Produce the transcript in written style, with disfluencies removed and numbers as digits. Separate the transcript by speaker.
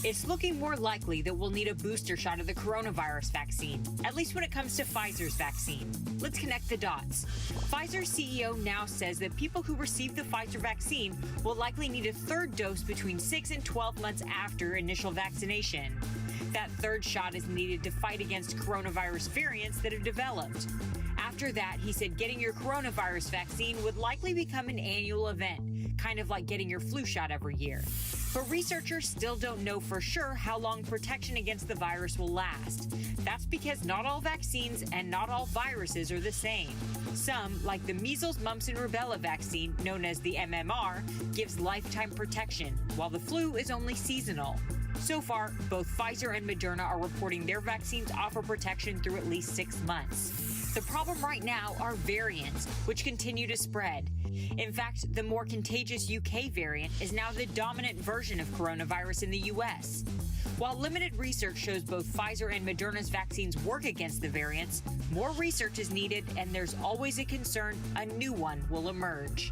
Speaker 1: It's looking more likely that we'll need a booster shot of the coronavirus vaccine, at least when it comes to Pfizer's vaccine. Let's connect the dots. Pfizer's CEO now says that people who receive the Pfizer vaccine will likely need a third dose between 6 and 12 months after initial vaccination. That third shot is needed to fight against coronavirus variants that have developed. After that, he said getting your coronavirus vaccine would likely become an annual event, kind of like getting your flu shot every year. But researchers still don't know for sure how long protection against the virus will last. That's because not all vaccines and not all viruses are the same. Some, like the measles, mumps, and rubella vaccine, known as the MMR, gives lifetime protection, while the flu is only seasonal. So far, both Pfizer and Moderna are reporting their vaccines offer protection through at least 6 months. The problem right now are variants, which continue to spread. In fact, the more contagious UK variant is now the dominant version of coronavirus in the US. While limited research shows both Pfizer and Moderna's vaccines work against the variants, more research is needed, and there's always a concern a new one will emerge.